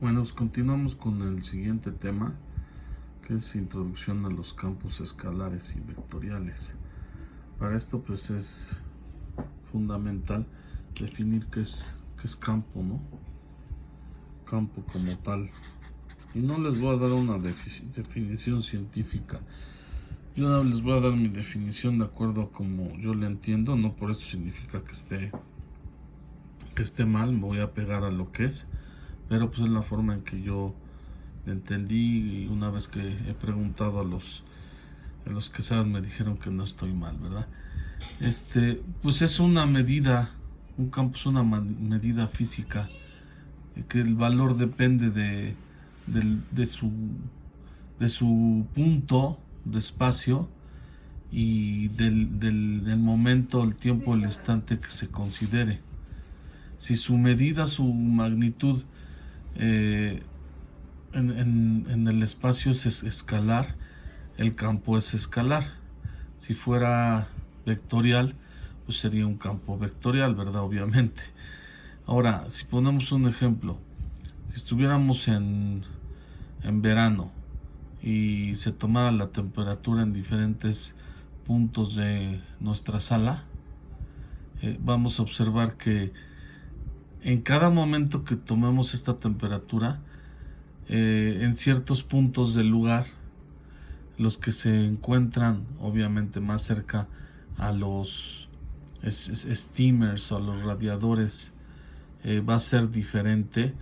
Bueno, continuamos con el siguiente tema, que es introducción a los campos escalares y vectoriales. Para esto, pues es fundamental definir qué es campo, ¿no? Campo como tal. Y no les voy a dar una definición científica. Yo les voy a dar mi definición de acuerdo a como yo la entiendo. No por eso significa que esté mal. Me voy a pegar a lo que es. Pero pues es la forma en que yo entendí, y una vez que he preguntado a los que saben, me dijeron que no estoy mal, ¿verdad? Pues es una medida, un campo es una medida física, que el valor depende de su punto de espacio y del momento, el tiempo, el instante que se considere. Si su medida, su magnitud eh, en el espacio es escalar, el campo es escalar. Si fuera vectorial, pues sería un campo vectorial, ¿verdad? Obviamente. Ahora, si ponemos un ejemplo, si estuviéramos en verano y se tomara la temperatura en diferentes puntos de nuestra sala, vamos a observar que en cada momento que tomemos esta temperatura, en ciertos puntos del lugar, los que se encuentran obviamente más cerca a los steamers o a los radiadores, va a ser diferente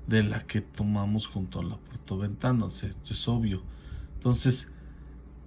de la que tomamos junto a la portoventana. Esto es obvio. Entonces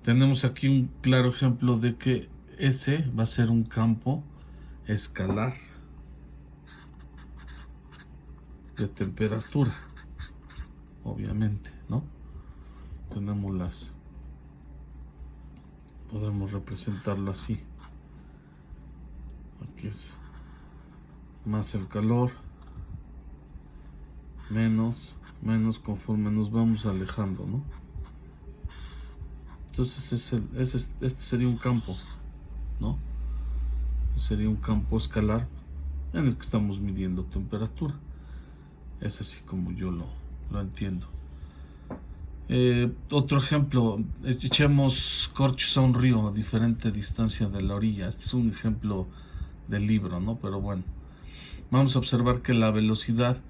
tenemos aquí un claro ejemplo de que ese va a ser un campo escalar de temperatura, obviamente, ¿no? Tenemos podemos representarlo así. Aquí es más el calor, menos conforme nos vamos alejando, ¿no? Entonces este sería un campo, ¿no? Sería un campo escalar en el que estamos midiendo temperatura. Es así como yo lo entiendo. Otro ejemplo, echemos corchos a un río a diferente distancia de la orilla. Este es un ejemplo del libro, ¿no? Pero bueno, vamos a observar que la velocidad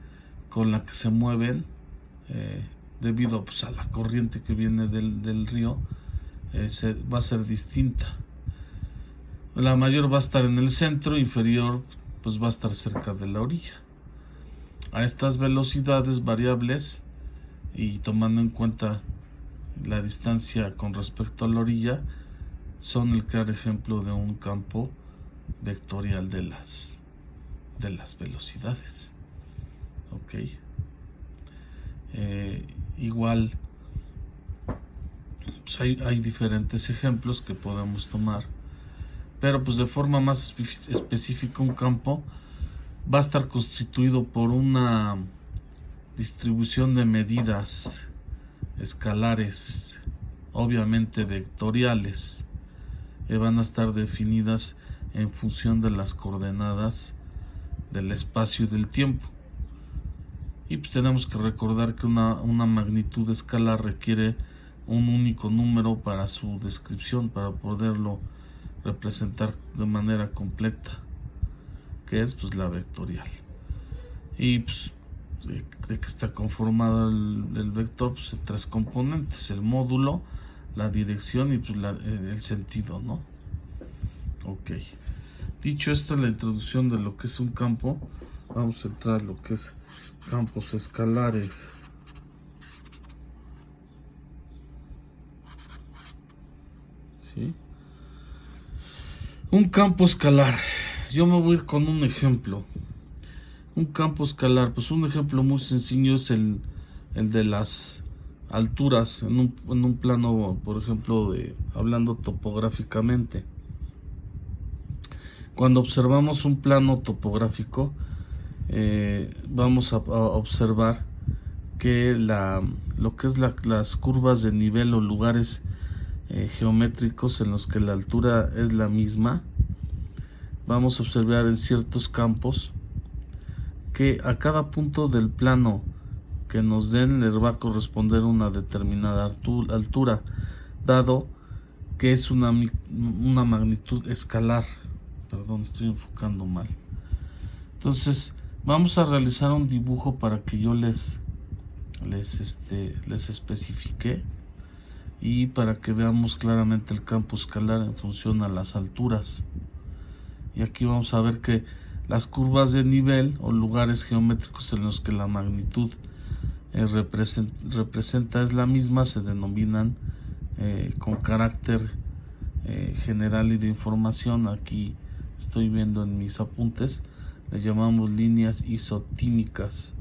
con la que se mueven, debido pues, a la corriente que viene del río, va a ser distinta. La mayor va a estar en el centro, inferior pues va a estar cerca de la orilla. A estas velocidades variables, y tomando en cuenta la distancia con respecto a la orilla, son el claro ejemplo de un campo vectorial de las velocidades. Ok. Igual, pues hay diferentes ejemplos que podemos tomar, pero pues de forma más específica, un campo va a estar constituido por una distribución de medidas escalares, obviamente vectoriales, que van a estar definidas en función de las coordenadas del espacio y del tiempo. Y pues tenemos que recordar que una magnitud escalar requiere un único número para su descripción, para poderlo representar de manera completa, que es pues la vectorial. Y pues de que está conformado el vector, pues de tres componentes: el módulo, la dirección y pues el sentido, ¿no? Ok. Dicho esto, la introducción de lo que es un campo, vamos a entrar a lo que es campos escalares. ¿Sí? Un campo escalar. Yo me voy a ir con un ejemplo. Un campo escalar, pues un ejemplo muy sencillo es el de las alturas en un plano, por ejemplo, hablando topográficamente. Cuando observamos un plano topográfico, vamos a observar que lo que es las curvas de nivel o lugares geométricos en los que la altura es la misma, vamos a observar en ciertos campos que a cada punto del plano que nos den les va a corresponder una determinada altura, dado que es una magnitud escalar. Perdón, estoy enfocando mal. Entonces vamos a realizar un dibujo para que yo les especifique, y para que veamos claramente el campo escalar en función a las alturas. Y aquí vamos a ver que las curvas de nivel o lugares geométricos en los que la magnitud representa es la misma se denominan con carácter general y de información. Aquí estoy viendo en mis apuntes, le llamamos líneas isotímicas.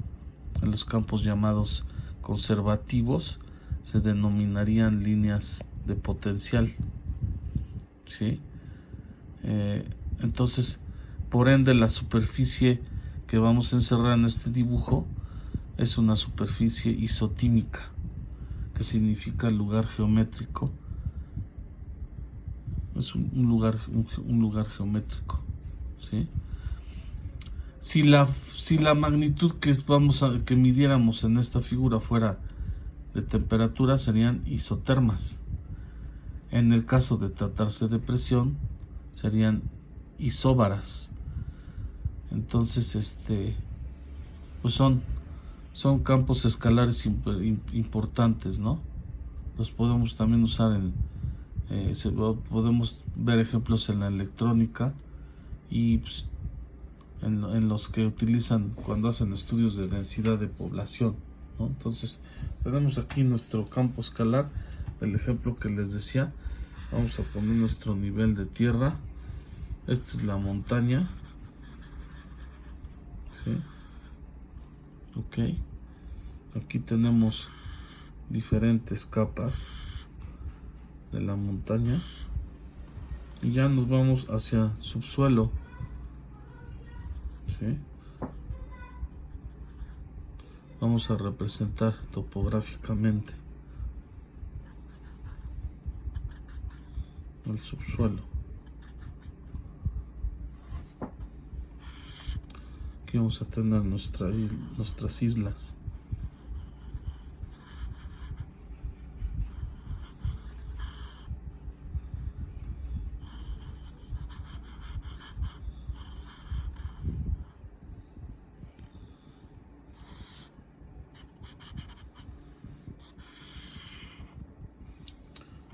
En los campos llamados conservativos se denominarían líneas de potencial, ¿sí? Entonces, por ende, la superficie que vamos a encerrar en este dibujo es una superficie isotímica, que significa lugar geométrico. Es un lugar geométrico, ¿sí? Si la magnitud que midiéramos en esta figura fuera de temperatura, serían isotermas. En el caso de tratarse de presión, serían isóbaras. Entonces, pues son campos escalares importantes, ¿no? Los podemos también usar podemos ver ejemplos en la electrónica y pues, en los que utilizan cuando hacen estudios de densidad de población, ¿no? Entonces tenemos aquí nuestro campo escalar del ejemplo que les decía. Vamos a poner nuestro nivel de tierra. Esta es la montaña, ¿sí? Ok, aquí tenemos diferentes capas de la montaña y ya nos vamos hacia subsuelo, ¿sí? Vamos a representar topográficamente el subsuelo. Aquí vamos a tener nuestras islas.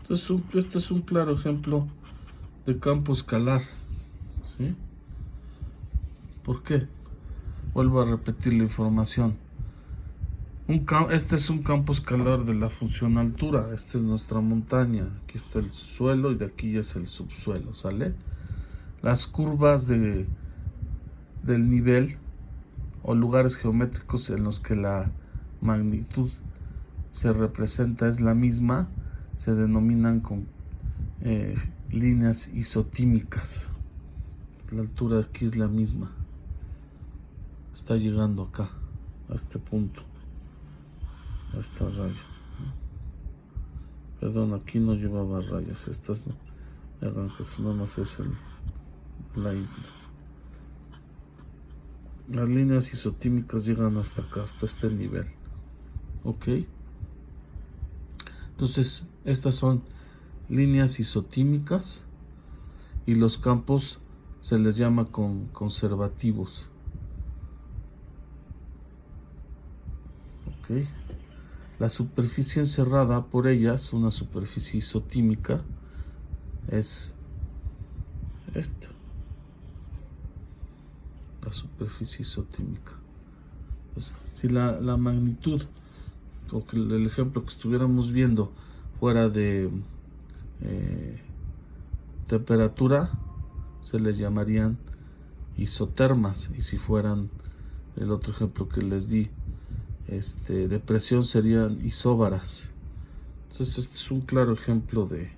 Entonces, este es un claro ejemplo de campo escalar, ¿sí? ¿Por qué? Vuelvo a repetir la información. Este es un campo escalar de la función altura. Esta es nuestra montaña. Aquí está el suelo y de aquí ya es el subsuelo, ¿sale? Las curvas del nivel o lugares geométricos en los que la magnitud se representa es la misma se denominan con líneas isotímicas. La altura de aquí es la misma. Está llegando acá, a este punto, a esta raya. Perdón, aquí no llevaba rayas. Estas no. Hagan que eso nada más es la isla. Las líneas isotímicas llegan hasta acá, hasta este nivel. Ok. Entonces, estas son líneas isotímicas y los campos se les llama conservativos. Ok. La superficie encerrada por ellas, una superficie isotímica, es esta. La superficie isotímica. Pues, si la magnitud o que el ejemplo que estuviéramos viendo fuera de temperatura, se le llamarían isotermas, y si fueran el otro ejemplo que les di de presión, serían isóbaras. Entonces este es un claro ejemplo de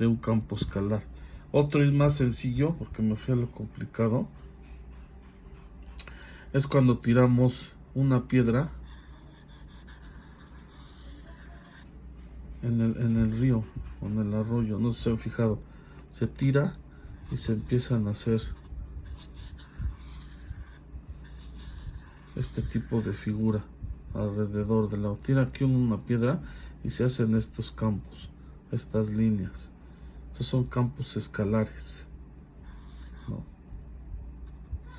un campo escalar. Otro es más sencillo, porque me fui a lo complicado, es cuando tiramos una piedra en el río o en el arroyo. No sé si se han fijado, se tira y se empiezan a hacer este tipo de figura. alrededor del lado. Tira aquí una piedra y se hacen estos campos, estas líneas. Estos son campos escalares, ¿no?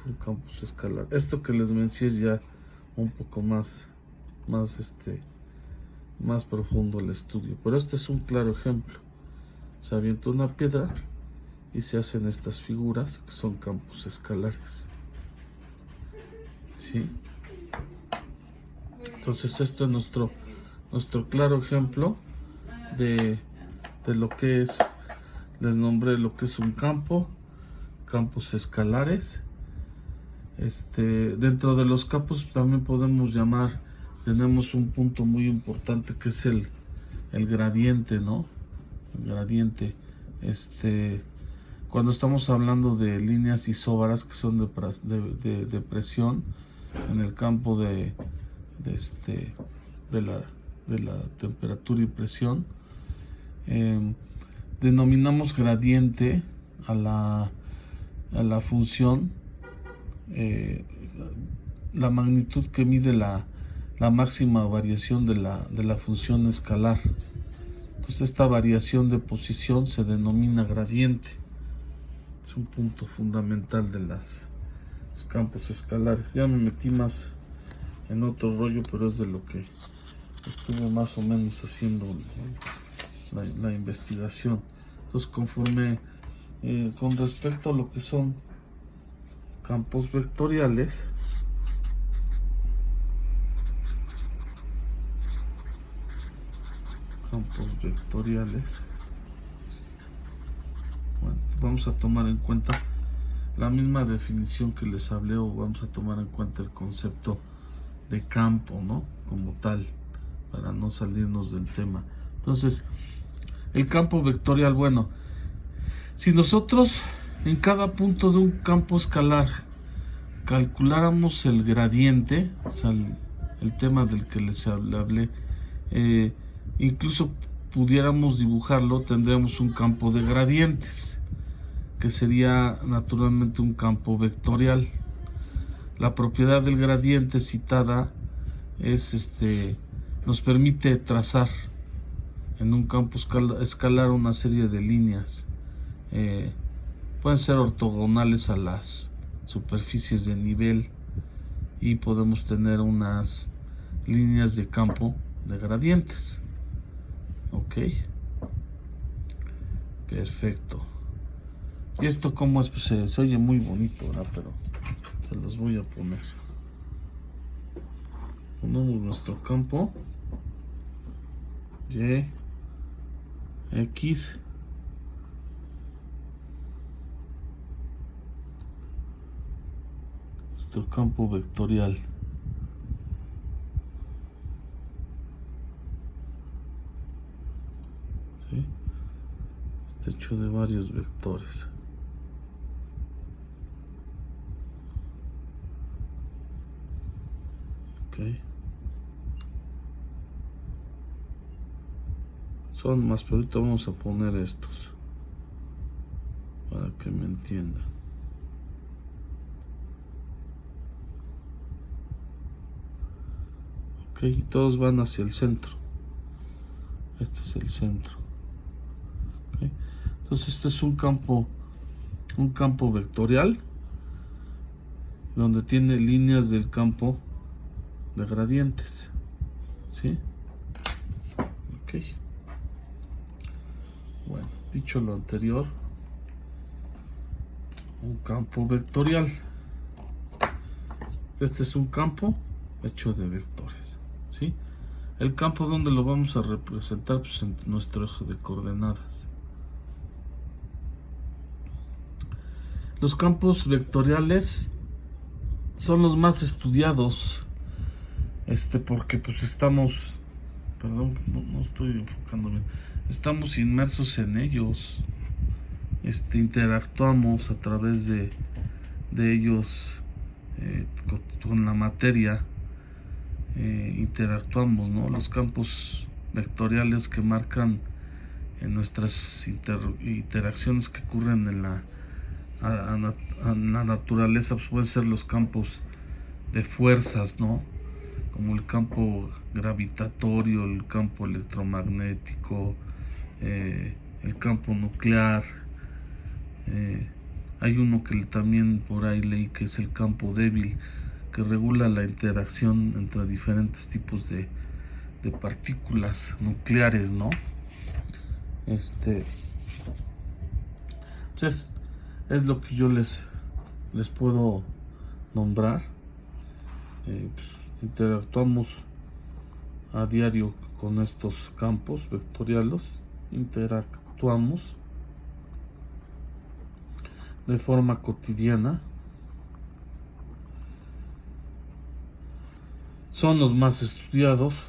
Son campos escalares. Esto que les mencioné es ya un poco más profundo el estudio, pero este es un claro ejemplo. Se avienta una piedra y se hacen estas figuras que son campos escalares, ¿sí? Entonces esto es nuestro claro ejemplo de lo que es, les nombré lo que es un campo, campos escalares. Dentro de los campos también podemos llamar, tenemos un punto muy importante que es el gradiente, ¿no? El gradiente. Cuando estamos hablando de líneas isóbaras que son de presión en el campo de la temperatura y presión, denominamos gradiente a la función, la magnitud que mide la máxima variación de la función escalar. Entonces esta variación de posición se denomina gradiente. Es un punto fundamental de los campos escalares. Ya me metí más en otro rollo, pero es de lo que estuve más o menos haciendo la investigación. Entonces conforme con respecto a lo que son campos vectoriales, bueno, vamos a tomar en cuenta la misma definición que les hablé, o vamos a tomar en cuenta el concepto de campo, ¿no? Como tal, para no salirnos del tema. Entonces, el campo vectorial, bueno, si nosotros en cada punto de un campo escalar calculáramos el gradiente, o sea, el tema del que les hablé, incluso pudiéramos dibujarlo, tendríamos un campo de gradientes, que sería naturalmente un campo vectorial. La propiedad del gradiente citada es nos permite trazar en un campo escalar una serie de líneas. Pueden ser ortogonales a las superficies de nivel, y podemos tener unas líneas de campo de gradientes. Ok, perfecto. Y esto como es, pues se oye muy bonito, ¿verdad? Pero se los voy a poner. Ponemos nuestro campo Y, X, nuestro campo vectorial. ¿Sí? Está hecho de varios vectores. Okay. Son más, pero ahorita vamos a poner estos para que me entiendan. Ok, y todos van hacia el centro. Este es el centro. Okay. Entonces este es un campo vectorial donde tiene líneas del campo de gradientes, ¿sí? Ok. Bueno, dicho lo anterior, un campo vectorial. Este es un campo hecho de vectores, ¿sí? El campo, ¿dónde lo vamos a representar? Pues en nuestro eje de coordenadas. Los campos vectoriales son los más estudiados, porque pues estamos, perdón, no estoy enfocando bien, estamos inmersos en ellos, interactuamos a través de ellos, con la materia, interactuamos, ¿no? Los campos vectoriales que marcan en nuestras interacciones que ocurren en la naturaleza, pues pueden ser los campos de fuerzas, ¿no? como el campo gravitatorio, el campo electromagnético, el campo nuclear. Hay uno que también por ahí leí que es el campo débil, que regula la interacción entre diferentes tipos de partículas nucleares, ¿no? Pues es lo que yo les puedo nombrar. Pues interactuamos a diario con estos campos vectoriales, interactuamos de forma cotidiana. Son los más estudiados.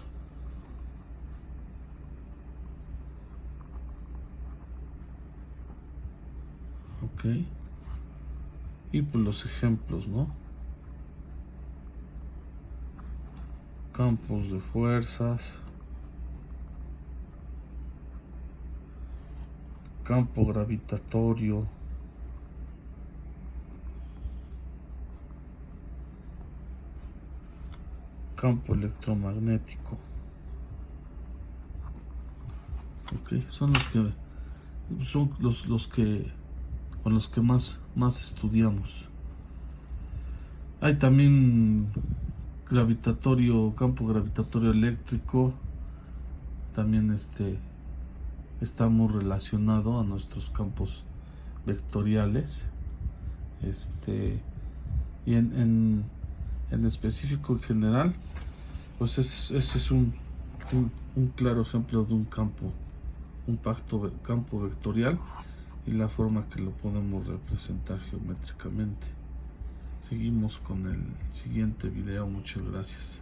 Ok. Y pues los ejemplos, ¿no? Campos de fuerzas, campo gravitatorio, campo electromagnético. Ok, son los que con los que más estudiamos. Hay también campo gravitatorio eléctrico, también está muy relacionado a nuestros campos vectoriales. Y en específico, en general, pues ese es un claro ejemplo de un campo vectorial y la forma que lo podemos representar geométricamente. Seguimos con el siguiente video. Muchas gracias.